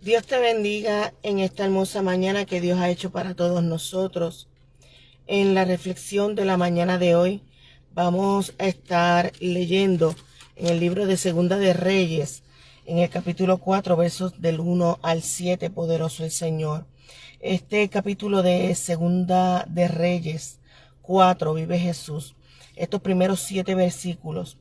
Dios te bendiga en esta hermosa mañana que Dios ha hecho para todos nosotros. En la reflexión de la mañana de hoy vamos a estar leyendo en el libro de Segunda de Reyes, en el capítulo 4, versos del 1 al 7, poderoso el Señor. Este capítulo de Segunda de Reyes 4, vive Jesús. Estos primeros 7 versículos,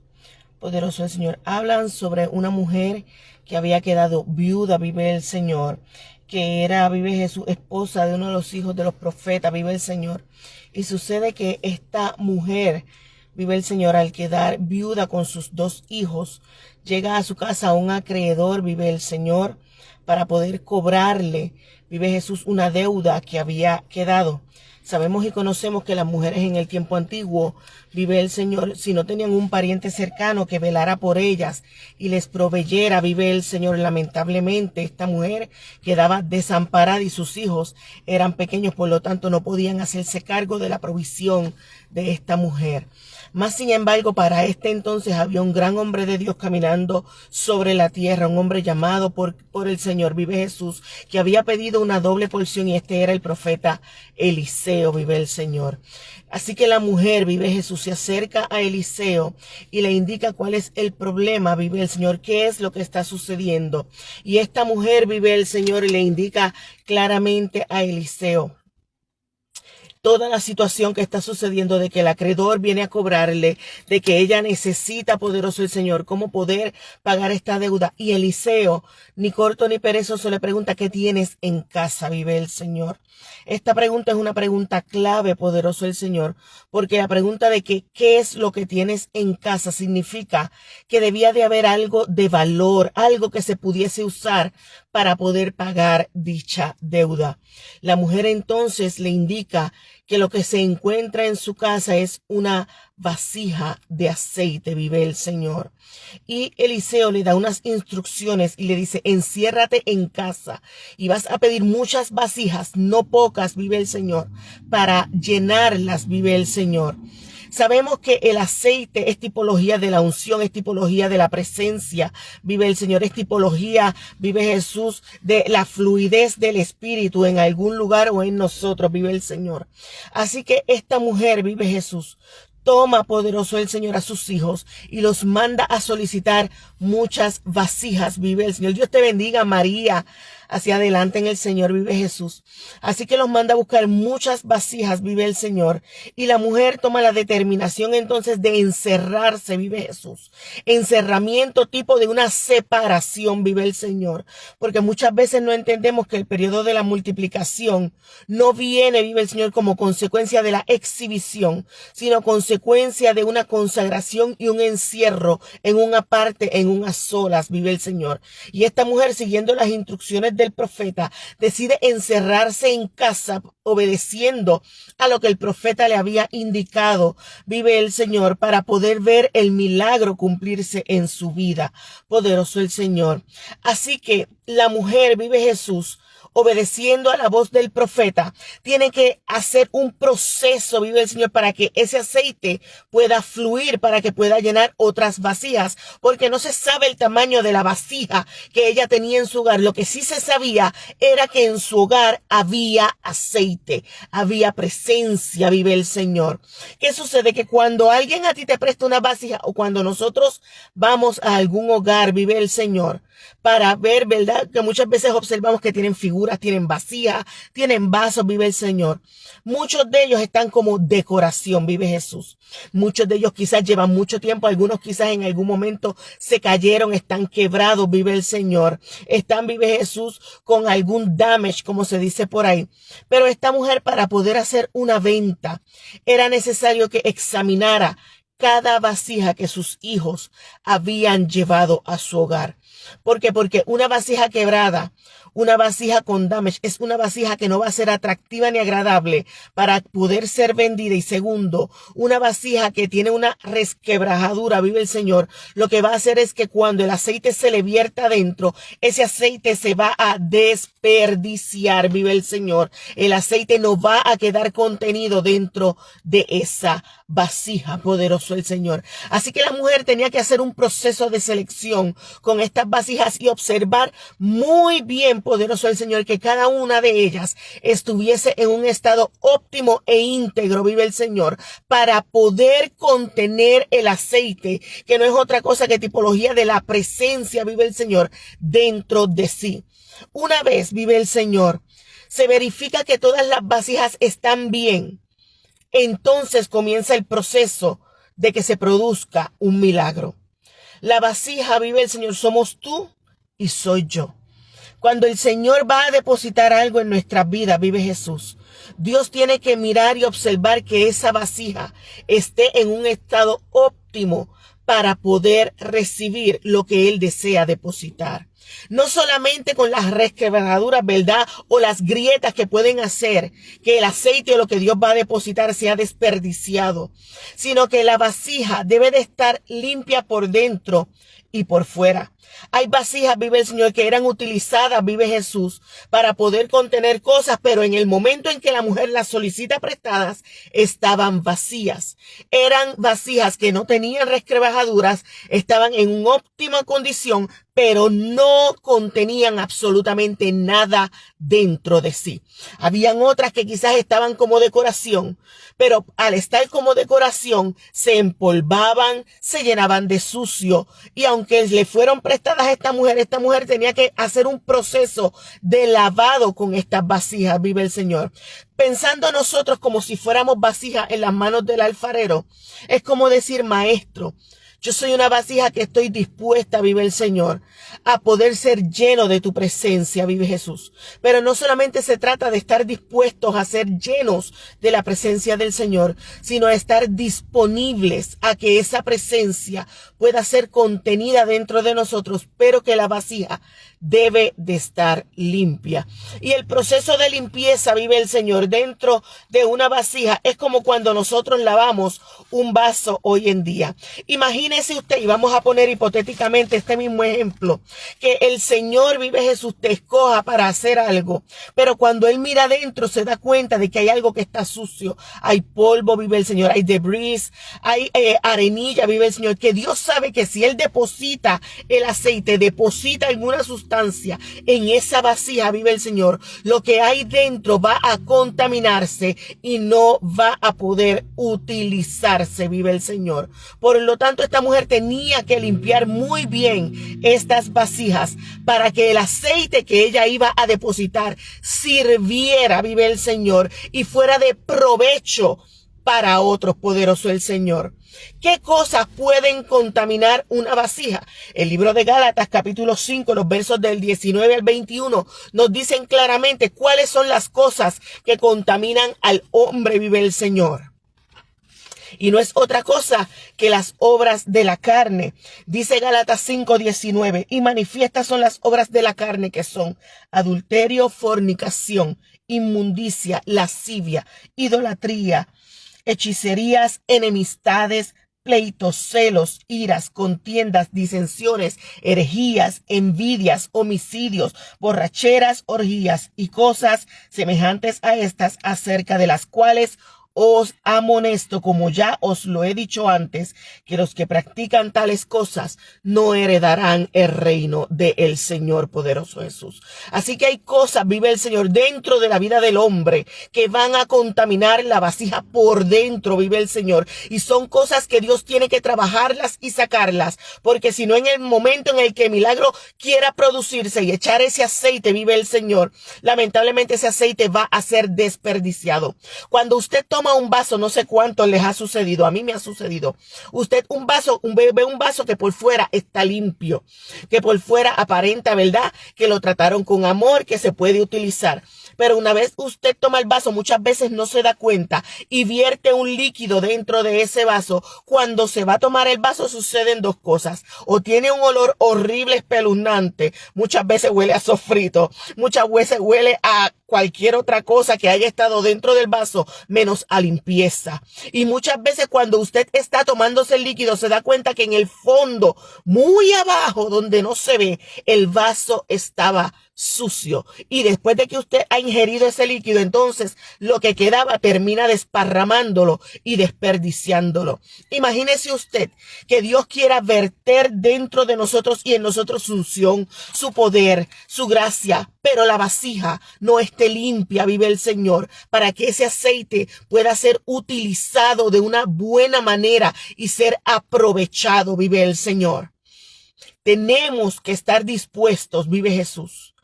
poderoso el Señor, hablan sobre una mujer que había quedado viuda, vive el Señor, que era, vive Jesús, esposa de uno de los hijos de los profetas, vive el Señor. Y sucede que esta mujer, vive el Señor, al quedar viuda con sus 2 hijos, llega a su casa un acreedor, vive el Señor, para poder cobrarle, vive Jesús, una deuda que había quedado. Sabemos y conocemos que las mujeres en el tiempo antiguo, vive el Señor, si no tenían un pariente cercano que velara por ellas y les proveyera, vive el Señor, lamentablemente esta mujer quedaba desamparada y sus hijos eran pequeños, por lo tanto no podían hacerse cargo de la provisión de esta mujer. Más sin embargo, para este entonces había un gran hombre de Dios caminando sobre la tierra, un hombre llamado por el Señor, vive Jesús, que había pedido una doble porción, y este era el profeta Eliseo, vive el Señor. Así que la mujer, vive Jesús, se acerca a Eliseo y le indica cuál es el problema, vive el Señor, qué es lo que está sucediendo. Y esta mujer, vive el Señor, y le indica claramente a Eliseo toda la situación que está sucediendo, de que el acreedor viene a cobrarle, de que ella necesita, poderoso el Señor, cómo poder pagar esta deuda. Y Eliseo, ni corto ni perezoso, le pregunta: ¿qué tienes en casa, vive el Señor? Esta pregunta es una pregunta clave, poderoso el Señor, porque la pregunta de que ¿qué es lo que tienes en casa? Significa que debía de haber algo de valor, algo que se pudiese usar para poder pagar dicha deuda. La mujer entonces le indica que lo que se encuentra en su casa es una vasija de aceite, vive el Señor. Y Eliseo le da unas instrucciones y le dice: enciérrate en casa y vas a pedir muchas vasijas, no pocas, vive el Señor, para llenarlas, vive el Señor. Sabemos que el aceite es tipología de la unción, es tipología de la presencia, vive el Señor, es tipología, vive Jesús, de la fluidez del Espíritu en algún lugar o en nosotros, vive el Señor. Así que esta mujer, vive Jesús, toma, poderoso el Señor, a sus hijos y los manda a solicitar muchas vasijas, vive el Señor. Dios te bendiga, María. Hacia adelante en el Señor, vive Jesús. Así que los manda a buscar muchas vasijas, vive el Señor. Y la mujer toma la determinación entonces de encerrarse, vive Jesús. Encerramiento tipo de una separación, vive el Señor. Porque muchas veces no entendemos que el periodo de la multiplicación no viene, vive el Señor, como consecuencia de la exhibición, sino consecuencia de una consagración y un encierro en una parte, en unas solas, vive el Señor. Y esta mujer, siguiendo las instrucciones del profeta, decide encerrarse en casa, obedeciendo a lo que el profeta le había indicado, vive el Señor, para poder ver el milagro cumplirse en su vida, poderoso el Señor. Así que la mujer, vive Jesús, obedeciendo a la voz del profeta, tiene que hacer un proceso, vive el Señor, para que ese aceite pueda fluir, para que pueda llenar otras vasijas, porque no se sabe el tamaño de la vasija que ella tenía en su hogar. Lo que sí se sabía era que en su hogar había aceite, había presencia, vive el Señor. ¿Qué sucede? Que cuando alguien a ti te presta una vasija, o cuando nosotros vamos a algún hogar, vive el Señor, para ver, ¿verdad?, que muchas veces observamos que tienen figuras, tienen vasijas, tienen vasos, vive el Señor. Muchos de ellos están como decoración, vive Jesús. Muchos de ellos quizás llevan mucho tiempo, algunos quizás en algún momento se cayeron, están quebrados, vive el Señor. Están, vive Jesús, con algún damage, como se dice por ahí. Pero esta mujer, para poder hacer una venta, era necesario que examinara cada vasija que sus hijos habían llevado a su hogar. ¿Por qué? Porque una vasija quebrada, una vasija con damage, es una vasija que no va a ser atractiva ni agradable para poder ser vendida. Y segundo, una vasija que tiene una resquebrajadura, vive el Señor, lo que va a hacer es que cuando el aceite se le vierta adentro, ese aceite se va a desperdiciar, vive el Señor. El aceite no va a quedar contenido dentro de esa vasija, poderoso el Señor. Así que la mujer tenía que hacer un proceso de selección con estas vasijas y observar muy bien, poderoso el Señor, que cada una de ellas estuviese en un estado óptimo e íntegro, vive el Señor, para poder contener el aceite, que no es otra cosa que tipología de la presencia, vive el Señor, dentro de sí. Una vez, vive el Señor, se verifica que todas las vasijas están bien. Entonces comienza el proceso de que se produzca un milagro. La vasija, vive el Señor, somos tú y soy yo. Cuando el Señor va a depositar algo en nuestras vidas, vive Jesús, Dios tiene que mirar y observar que esa vasija esté en un estado óptimo para poder recibir lo que Él desea depositar. No solamente con las resquebrajaduras, ¿verdad? O las grietas que pueden hacer que el aceite o lo que Dios va a depositar sea desperdiciado, sino que la vasija debe de estar limpia por dentro y por fuera. Hay vasijas, vive el Señor, que eran utilizadas, vive Jesús, para poder contener cosas, pero en el momento en que la mujer las solicita prestadas, estaban vacías. Eran vasijas que no tenían resquebrajaduras, estaban en una óptima condición, pero no contenían absolutamente nada dentro de sí. Habían otras que quizás estaban como decoración, pero al estar como decoración se empolvaban, se llenaban de sucio, y aunque le fueron prestadas a esta mujer tenía que hacer un proceso de lavado con estas vasijas, vive el Señor. Pensando nosotros como si fuéramos vasijas en las manos del alfarero, es como decir, maestro, yo soy una vasija que estoy dispuesta, vive el Señor, a poder ser lleno de tu presencia, vive Jesús. Pero no solamente se trata de estar dispuestos a ser llenos de la presencia del Señor, sino a estar disponibles a que esa presencia pueda ser contenida dentro de nosotros, pero que la vasija debe de estar limpia. Y el proceso de limpieza, vive el Señor, dentro de una vasija es como cuando nosotros lavamos un vaso hoy en día. Imagínese usted, y vamos a poner hipotéticamente este mismo ejemplo, que el Señor, vive Jesús, te escoja para hacer algo, pero cuando Él mira adentro se da cuenta de que hay algo que está sucio, hay polvo, vive el Señor, hay debris, hay arenilla, vive el Señor, que Dios sabe que si Él deposita el aceite, deposita alguna sustancia en esa vasija, vive el Señor, lo que hay dentro va a contaminarse y no va a poder utilizarse, vive el Señor. Por lo tanto, esta mujer tenía que limpiar muy bien estas vasijas para que el aceite que ella iba a depositar sirviera, vive el Señor, y fuera de provecho para otros, poderoso el Señor. ¿Qué cosas pueden contaminar una vasija? El libro de Gálatas, capítulo 5, los versos del 19 al 21, nos dicen claramente cuáles son las cosas que contaminan al hombre, vive el Señor. Y no es otra cosa que las obras de la carne. Dice Gálatas 5:19, y manifiestas son las obras de la carne, que son adulterio, fornicación, inmundicia, lascivia, idolatría, hechicerías, enemistades, pleitos, celos, iras, contiendas, disensiones, herejías, envidias, homicidios, borracheras, orgías y cosas semejantes a estas, acerca de las cuales os amonesto, como ya os lo he dicho antes, que los que practican tales cosas no heredarán el reino del Señor, poderoso Jesús. Así que hay cosas, vive el Señor, dentro de la vida del hombre que van a contaminar la vasija por dentro, vive el Señor. Y son cosas que Dios tiene que trabajarlas y sacarlas, porque si no, en el momento en el que el milagro quiera producirse y echar ese aceite, vive el Señor, lamentablemente ese aceite va a ser desperdiciado. Cuando usted toma un vaso, no sé cuánto les ha sucedido, a mí me ha sucedido. Usted ve un vaso que por fuera está limpio, que por fuera aparenta, ¿verdad?, que lo trataron con amor, que se puede utilizar. Pero una vez usted toma el vaso, muchas veces no se da cuenta y vierte un líquido dentro de ese vaso. Cuando se va a tomar el vaso suceden dos cosas: o tiene un olor horrible, espeluznante, muchas veces huele a sofrito, muchas veces huele a cualquier otra cosa que haya estado dentro del vaso, menos a limpieza. Y muchas veces cuando usted está tomándose el líquido, se da cuenta que en el fondo, muy abajo, donde no se ve, el vaso estaba sucio. Y después de que usted ha ingerido ese líquido, entonces lo que quedaba termina desparramándolo y desperdiciándolo. Imagínese usted que Dios quiera verter dentro de nosotros y en nosotros su unción, su poder, su gracia, pero la vasija no esté limpia, vive el Señor, para que ese aceite pueda ser utilizado de una buena manera y ser aprovechado, vive el Señor. Tenemos que estar dispuestos, vive Jesús,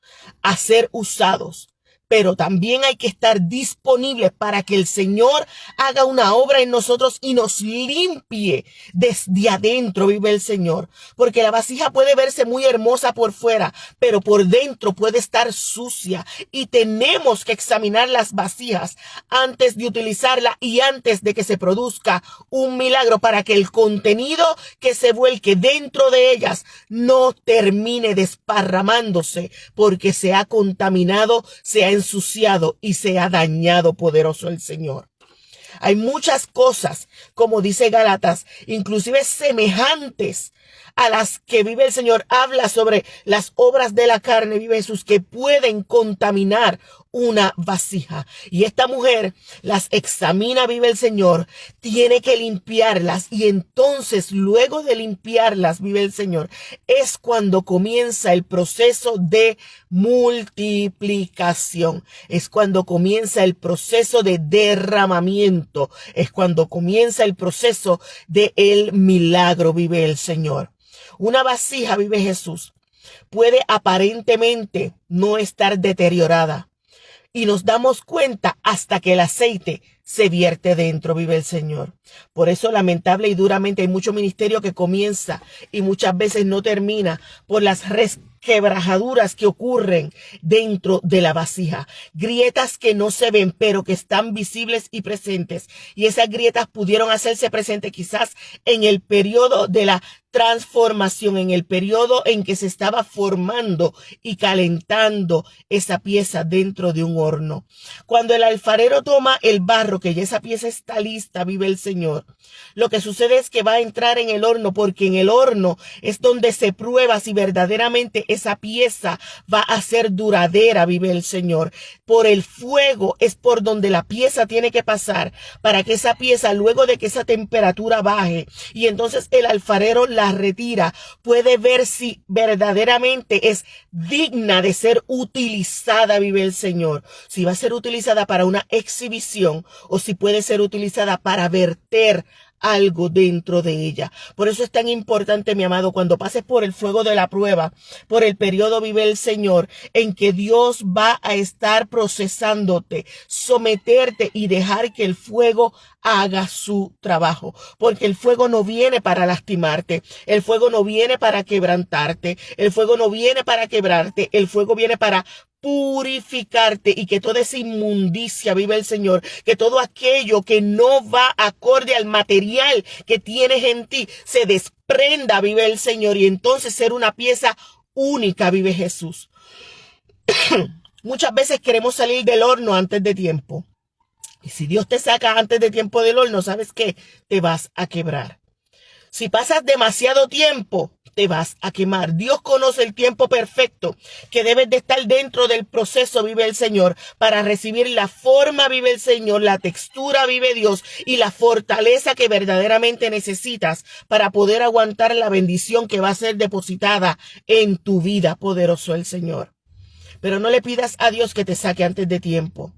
a ser usados. Pero también hay que estar disponibles para que el Señor haga una obra en nosotros y nos limpie desde adentro, vive el Señor. Porque la vasija puede verse muy hermosa por fuera, pero por dentro puede estar sucia. Y tenemos que examinar las vasijas antes de utilizarla y antes de que se produzca un milagro para que el contenido que se vuelque dentro de ellas no termine desparramándose porque se ha contaminado, se ha ensuciado y se ha dañado, poderoso el Señor. Hay muchas cosas, como dice Gálatas, inclusive semejantes a las que vive el Señor. Habla sobre las obras de la carne, vive Jesús, que pueden contaminar una vasija. Y esta mujer las examina, vive el Señor, tiene que limpiarlas. Y entonces, luego de limpiarlas, vive el Señor, es cuando comienza el proceso de multiplicación. Es cuando comienza el proceso de derramamiento. Es cuando comienza el proceso de el milagro, vive el Señor. Una vasija, vive Jesús, puede aparentemente no estar deteriorada. Y nos damos cuenta hasta que el aceite se vierte dentro, vive el Señor. Por eso, lamentable y duramente, hay mucho ministerio que comienza y muchas veces no termina por las quebrajaduras que ocurren dentro de la vasija. Grietas que no se ven, pero que están visibles y presentes. Y esas grietas pudieron hacerse presentes quizás en el periodo de la transformación, en el periodo en que se estaba formando y calentando esa pieza dentro de un horno. Cuando el alfarero toma el barro, que ya esa pieza está lista, vive el Señor, lo que sucede es que va a entrar en el horno, porque en el horno es donde se prueba si verdaderamente esa pieza va a ser duradera, vive el Señor. Por el fuego es por donde la pieza tiene que pasar para que esa pieza, luego de que esa temperatura baje y entonces el alfarero la retira, puede ver si verdaderamente es digna de ser utilizada, vive el Señor. Si va a ser utilizada para una exhibición o si puede ser utilizada para verter algo dentro de ella. Por eso es tan importante, mi amado, cuando pases por el fuego de la prueba, por el periodo, vive el Señor, en que Dios va a estar procesándote, someterte y dejar que el fuego haga su trabajo. Porque el fuego no viene para lastimarte, el fuego no viene para quebrantarte, el fuego no viene para quebrarte, el fuego viene para purificarte y que toda esa inmundicia, vive el Señor, que todo aquello que no va acorde al material que tienes en ti se desprenda, vive el Señor, y entonces ser una pieza única, vive Jesús. Muchas veces queremos salir del horno antes de tiempo. Y si Dios te saca antes de tiempo del horno, ¿sabes qué? Te vas a quebrar. Si pasas demasiado tiempo, te vas a quemar. Dios conoce el tiempo perfecto que debes de estar dentro del proceso, vive el Señor, para recibir la forma, vive el Señor, la textura, vive Dios, y la fortaleza que verdaderamente necesitas para poder aguantar la bendición que va a ser depositada en tu vida, poderoso el Señor. Pero no le pidas a Dios que te saque antes de tiempo.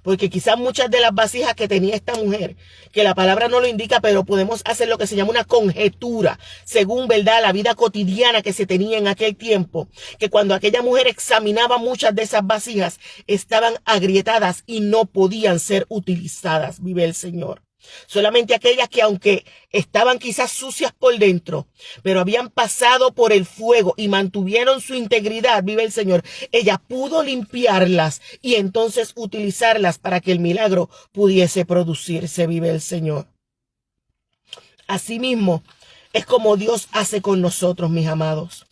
Porque quizás muchas de las vasijas que tenía esta mujer, que la palabra no lo indica, pero podemos hacer lo que se llama una conjetura, según, ¿verdad?, la vida cotidiana que se tenía en aquel tiempo, que cuando aquella mujer examinaba muchas de esas vasijas, estaban agrietadas y no podían ser utilizadas, vive el Señor. Solamente aquellas que, aunque estaban quizás sucias por dentro, pero habían pasado por el fuego y mantuvieron su integridad, vive el Señor, ella pudo limpiarlas y entonces utilizarlas para que el milagro pudiese producirse, vive el Señor. Asimismo, es como Dios hace con nosotros, mis amados.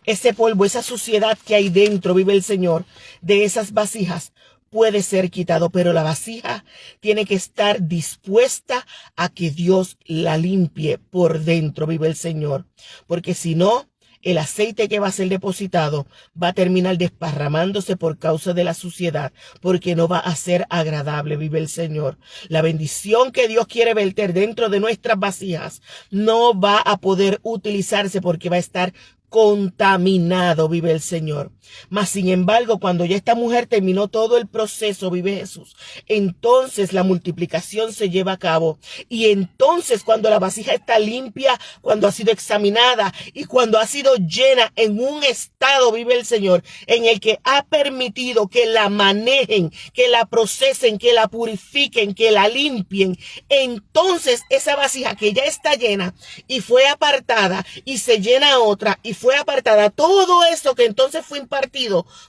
Ese polvo, esa suciedad que hay dentro, vive el Señor, de esas vasijas, puede ser quitado, pero la vasija tiene que estar dispuesta a que Dios la limpie por dentro, vive el Señor. Porque si no, el aceite que va a ser depositado va a terminar desparramándose por causa de la suciedad, porque no va a ser agradable, vive el Señor. La bendición que Dios quiere verter dentro de nuestras vasijas no va a poder utilizarse porque va a estar contaminado, vive el Señor. Mas sin embargo, cuando ya esta mujer terminó todo el proceso, vive Jesús, entonces la multiplicación se lleva a cabo. Y entonces cuando la vasija está limpia, cuando ha sido examinada y cuando ha sido llena en un estado, vive el Señor, en el que ha permitido que la manejen, que la procesen, que la purifiquen, que la limpien, entonces esa vasija que ya está llena y fue apartada y se llena otra y fue apartada, todo eso que entonces fue impartido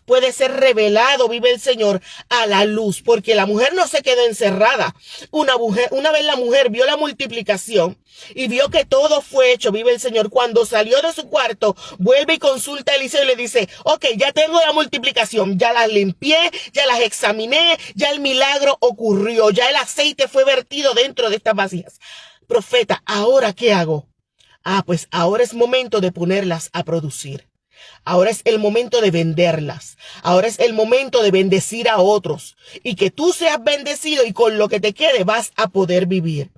puede ser revelado, vive el Señor, a la luz, porque la mujer no se quedó encerrada. Una vez la mujer vio la multiplicación y vio que todo fue hecho, vive el Señor, cuando salió de su cuarto, vuelve y consulta a Eliseo y le dice, ok, ya tengo la multiplicación, ya las limpié, ya las examiné, ya el milagro ocurrió, ya el aceite fue vertido dentro de estas vasijas. Profeta, ¿ahora qué hago? Pues ahora es momento de ponerlas a producir. Ahora es el momento de venderlas. Ahora es el momento de bendecir a otros. Y que tú seas bendecido y con lo que te quede vas a poder vivir.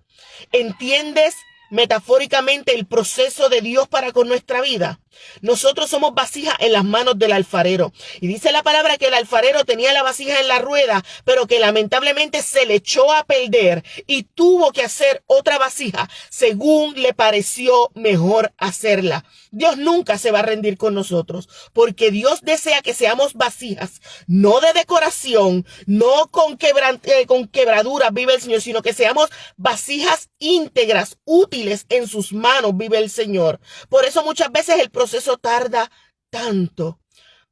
¿Entiendes metafóricamente el proceso de Dios para con nuestra vida? Nosotros somos vasijas en las manos del alfarero. Y dice la palabra que el alfarero tenía la vasija en la rueda, pero que lamentablemente se le echó a perder y tuvo que hacer otra vasija según le pareció mejor hacerla. Dios nunca se va a rendir con nosotros, porque Dios desea que seamos vasijas, no de decoración, no con quebraduras, vive el Señor, sino que seamos vasijas íntegras, útiles en sus manos, vive el Señor. Por eso muchas veces el proceso tarda tanto,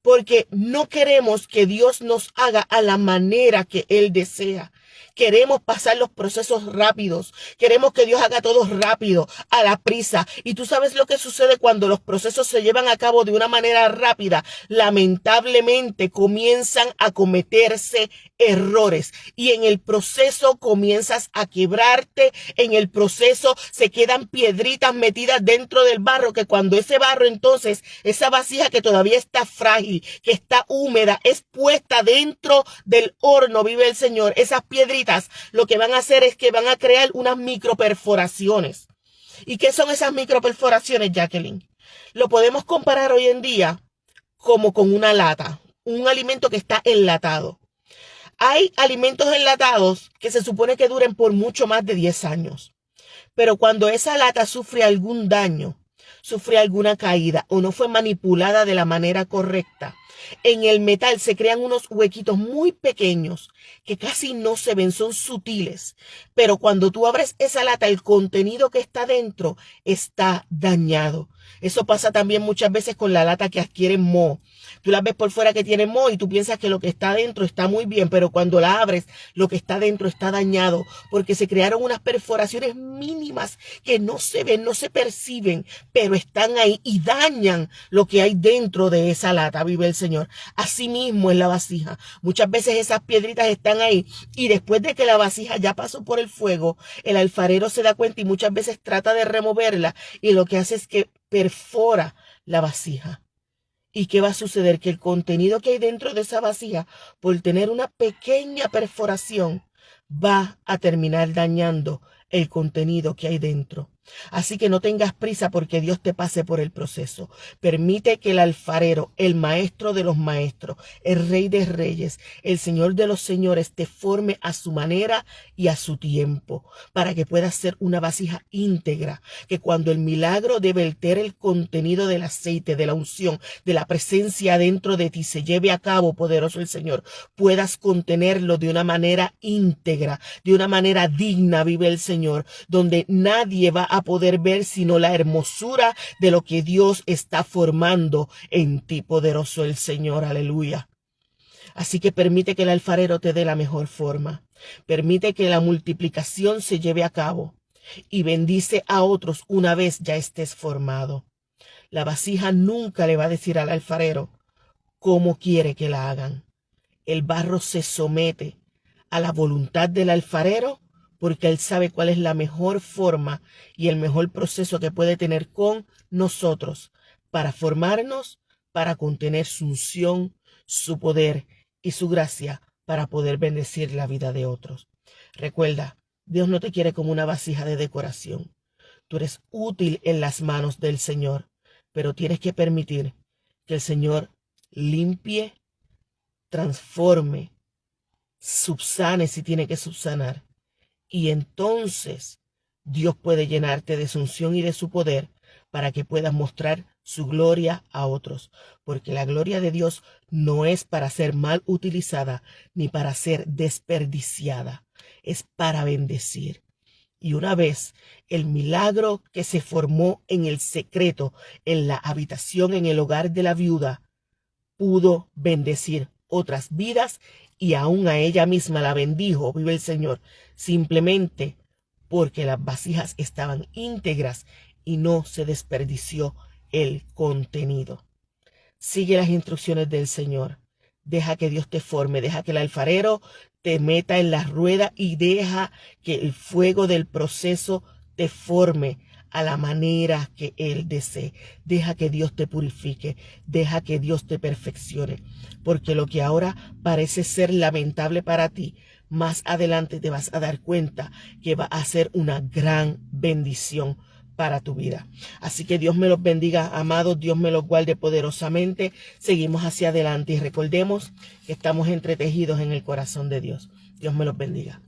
porque no queremos que Dios nos haga a la manera que Él desea. Queremos pasar los procesos rápidos. Queremos que Dios haga todo rápido, a la prisa. Y tú sabes lo que sucede cuando los procesos se llevan a cabo de una manera rápida. Lamentablemente comienzan a cometerse errores. Y en el proceso comienzas a quebrarte. En el proceso se quedan piedritas metidas dentro del barro, que cuando ese barro entonces, esa vasija que todavía está frágil, que está húmeda, es puesta dentro del horno, vive el Señor. Esas piedritas lo que van a hacer es que van a crear unas microperforaciones. ¿Y qué son esas microperforaciones, Jacqueline? Lo podemos comparar hoy en día como con una lata, un alimento que está enlatado. Hay alimentos enlatados que se supone que duren por mucho más de 10 años. Pero cuando esa lata sufre algún daño, sufre alguna caída o no fue manipulada de la manera correcta, en el metal se crean unos huequitos muy pequeños que casi no se ven, son sutiles. Pero cuando tú abres esa lata, el contenido que está dentro está dañado. Eso pasa también muchas veces con la lata que adquiere moho. Tú la ves por fuera que tiene moho y tú piensas que lo que está dentro está muy bien, pero cuando la abres, lo que está dentro está dañado porque se crearon unas perforaciones mínimas que no se ven, no se perciben, pero están ahí y dañan lo que hay dentro de esa lata, vive el Señor. Así mismo es la vasija. Muchas veces esas piedritas están ahí y después de que la vasija ya pasó por el fuego, el alfarero se da cuenta y muchas veces trata de removerla y lo que hace es que perfora la vasija. ¿Y qué va a suceder? Que el contenido que hay dentro de esa vasija, por tener una pequeña perforación, va a terminar dañando el contenido que hay dentro. Así que no tengas prisa porque Dios te pase por el proceso. Permite que el alfarero, el maestro de los maestros, el rey de reyes, el señor de los señores, te forme a su manera y a su tiempo, para que puedas ser una vasija íntegra, que cuando el milagro de verter el contenido del aceite, de la unción, de la presencia dentro de ti se lleve a cabo, poderoso el Señor, puedas contenerlo de una manera íntegra, de una manera digna, vive el Señor, donde nadie va a poder ver sino la hermosura de lo que Dios está formando en ti, poderoso el Señor, aleluya. Así que permite que el alfarero te dé la mejor forma, permite que la multiplicación se lleve a cabo y bendice a otros una vez ya estés formado. La vasija nunca le va a decir al alfarero cómo quiere que la hagan. el barro se somete a la voluntad del alfarero porque él sabe cuál es la mejor forma y el mejor proceso que puede tener con nosotros para formarnos, para contener su unción, su poder y su gracia para poder bendecir la vida de otros. Recuerda, Dios no te quiere como una vasija de decoración. Tú eres útil en las manos del Señor, pero tienes que permitir que el Señor limpie, transforme, subsane si tiene que subsanar. Y entonces Dios puede llenarte de su unción y de su poder para que puedas mostrar su gloria a otros. Porque la gloria de Dios no es para ser mal utilizada ni para ser desperdiciada. Es para bendecir. Y una vez el milagro que se formó en el secreto, en la habitación, en el hogar de la viuda, pudo bendecir otras vidas y aún a ella misma la bendijo, vive el Señor, simplemente porque las vasijas estaban íntegras y no se desperdició el contenido. Sigue las instrucciones del Señor. Deja que Dios te forme, deja que el alfarero te meta en la rueda y deja que el fuego del proceso te forme a la manera que Él desee. Deja que Dios te purifique, deja que Dios te perfeccione, porque lo que ahora parece ser lamentable para ti, más adelante te vas a dar cuenta que va a ser una gran bendición para tu vida. Así que Dios me los bendiga, amados, Dios me los guarde poderosamente. Seguimos hacia adelante y recordemos que estamos entretejidos en el corazón de Dios. Dios me los bendiga.